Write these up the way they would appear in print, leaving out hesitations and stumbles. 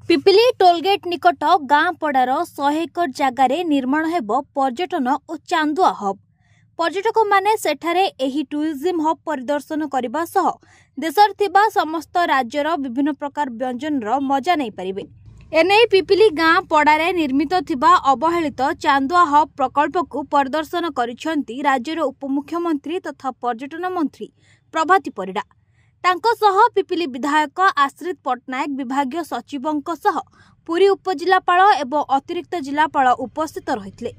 Pipili toll gate निकट गाँ पड़ार 100 एकड़ जगार निर्माण हेब पर्यटन और चांदुआ हब। पर्यटक माने सेठारे एही टूरिज्म हब परिदर्शन करने सह देशर थिबा समस्त राज्यर विभिन्न प्रकार व्यंजन मजा नहीं पारिबे। एने पिपिली गाँ पड़ारे निर्मित थिबा अवहेलित चांदुआ हब प्रकल्प को परिदर्शन करिसेंती राज्यर उपमुख्यमंत्री तथा पर्यटन मंत्री प्रभाती परिडा। तांको सह पिपिली विधायक आश्रित पट्टनायक विभागीय सचिवों सह पुरी उपजिलापाल एवं अतिरिक्त जिलापाल उपस्थित रहिथिले।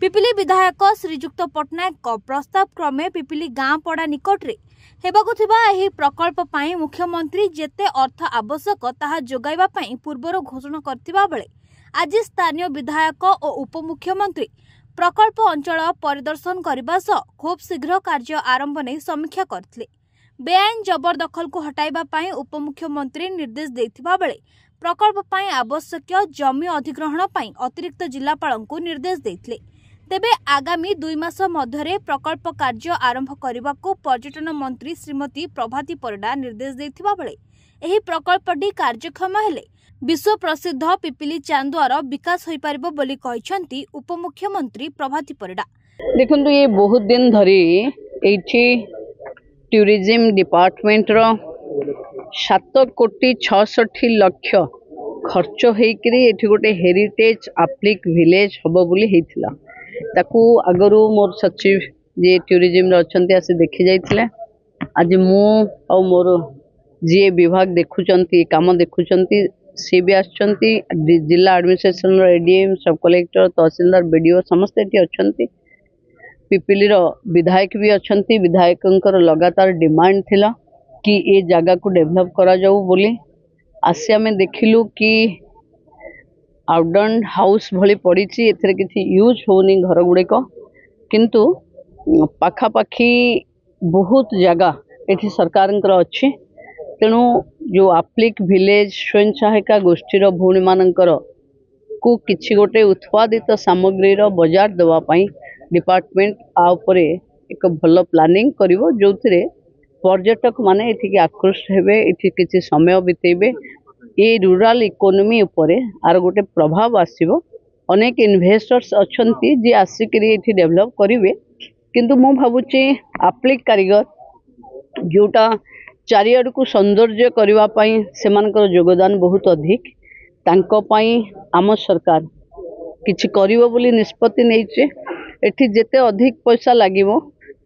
पिपिली विधायक श्रीजुक्त पट्टनायक प्रस्ताव क्रमे पिपिली गाँ पड़ा निकटरे हेबाकु थिबा एही प्रकल्प पई मुख्यमंत्री जेते अर्थ आवश्यक ताहा जोगाइबा पई पूर्वर घोषणा करथिबा बेले आज स्थानीय विधायक और उपमुख्यमंत्री प्रकल्प अंचल परिदर्शन करबा सह खूब शीघ्र कार्य आरंभ नै समीक्षा करथिले। बेआईन जबरदखल को हटाइबा पई उपमुख्यमंत्री निर्देश देथिबा बेले प्रकल्प पई आवश्यक जमी अधिग्रहण पई अतिरिक्त जिलापाल को निर्देश देथिले। तेबे आगामी 2 मास मध्यरे प्रकल्प कार्य आरंभ करने को पर्यटन मंत्री श्रीमती प्रभाती परिडा निर्देश देथिबा बेले एही प्रकल्पटी कार्यक्षम हेले विश्व प्रसिद्ध पिपिली चांदुआर विकास होई परिबो बोली कहिसंती उपमुख्यमंत्री प्रभाती परिडा। देखंतु ये बहुत दिन धरी एठी टूरिज्म डिपार्टमेंट रो 7,66,00,000 खर्च होइकरी एठी गोटे हेरिटेज अप्लिक विलेज हबो बोली हेतिला। ताकू आगरू मोर सचिव जे टूरिज्म रे अछंती आसे देखि जाइथिले। आज मु और मोर जे विभाग देखुचंती काम देखुचंती से भी आछंती जिला एडमिनिस्ट्रेशन रो एडीएम सब कलेक्टर तहसीलदार बीडीओ समस्त एठी अछंती। पिपिली रो विधायक भी अछंती। विधायकंकर लगातार डिमांड थिला कि ए जगह को डेवलप करा जाऊ बोली। आसिया में देखिलु कि आउटडोर हाउस भली पड़ी एथरे किछि यूज होनी घर गुड़िक किंतु पाखापाखी बहुत जगह एठी सरकार अच्छी। तेणु जो अप्लिक विलेज स्वयं सहायिका गोष्ठीर भूणी मानकर को किछि गोटे उत्पादित सामग्री बजार देवाई डिपार्टमेंट आपरे एक भल प्लानिंग करिवो जो पर्यटक माने एठिके आकृष्ट हेबे एठी किछि समय बितेबे। ये रूरल इकोनॉमी उपरे आर गोटे प्रभाव आसीबो। अनेक इन्वेस्टर्स अछंती जे आसिकरी एठी डेवलप करिवे किंतु मु भाबुची अप्लिक कारीगर जोटा चारियाड को सौंदर्य करबा पई सेमानकर योगदान बहुत अधिक। तांको पई आम सरकार किछि करिवो बोली निष्पत्ति नैचे। एठी जेते अधिक पैसा लागिवो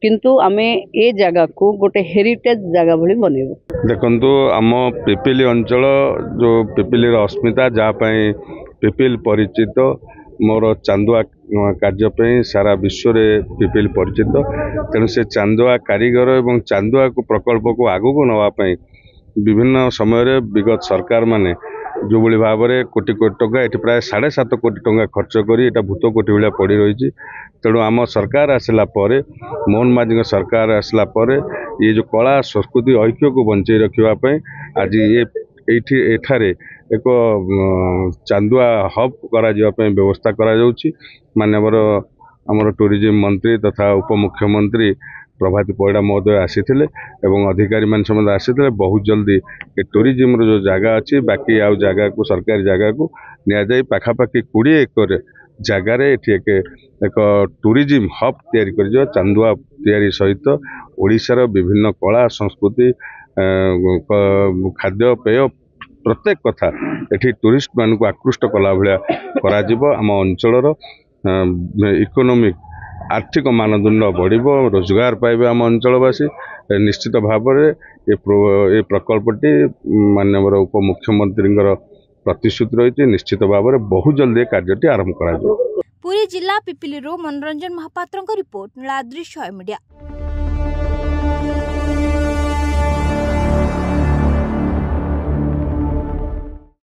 किंतु आमे ए जगह को गोटे हेरिटेज जगह भली बनेबो। देखंतु आम पिपिली अंचल जो पिपिली अस्मिता जहाँ पिपिल परिचित मोर चांदुआ कार्य सारा विश्व रे पिपिल परिचित। तेणु से चांदुआ कारीगर एवं चांदुआ को प्रकल्प को आगू को नवाई विभिन्न समय विगत सरकार माने जो भाई भाव में कोटी कोटी टंका ये प्राय 7.5 कोटी टंका खर्च करी एटा भूत कोटी भाया पड़ी रही। तेणु आम सरकार आसला मोहन माझी सरकार आसला ये जो कला संस्कृति ऐक्य को बंचाई रखापी आज ये एठारे एक चांदुआ हब करा व्यवस्था करा जाउछि। माननीय आमर टूरिज्म मंत्री तथा उपमुख्यमंत्री प्रभाती परिडा महोदय आसीथिले एवं अधिकारी मान समस्त आसीथिले। बहुत जल्दी ये टूरिज्म रो जो जगह अच्छी बाकी आउ जगह को सरकारी जगह को निया जाई पाखापाखी 20 एकर जगार एक टूरिज्म हब तैयारी कर चांदुआ तैयारी सहित ओडिशार विभिन्न कला संस्कृति खाद्य पेय प्रत्येक कथा एठी टूरिस्ट मान को आकृष्ट कला भाया करा जिवो। आम अंचलर इकोनॉमिक आर्थिक मानदंड बढ़िबो रोजगार पाइबे आम अंचलवासी। निश्चित भाव में ये प्रकल्पटी माननीय उपमुख्यमंत्री प्रतिश्रुति रही। निश्चित भाव में बहुत जल्दी कार्यटी आरंभ करा। पुरी जिला पिपिली मनोरंजन महापात्र रिपोर्ट नीलाद्री मीडिया।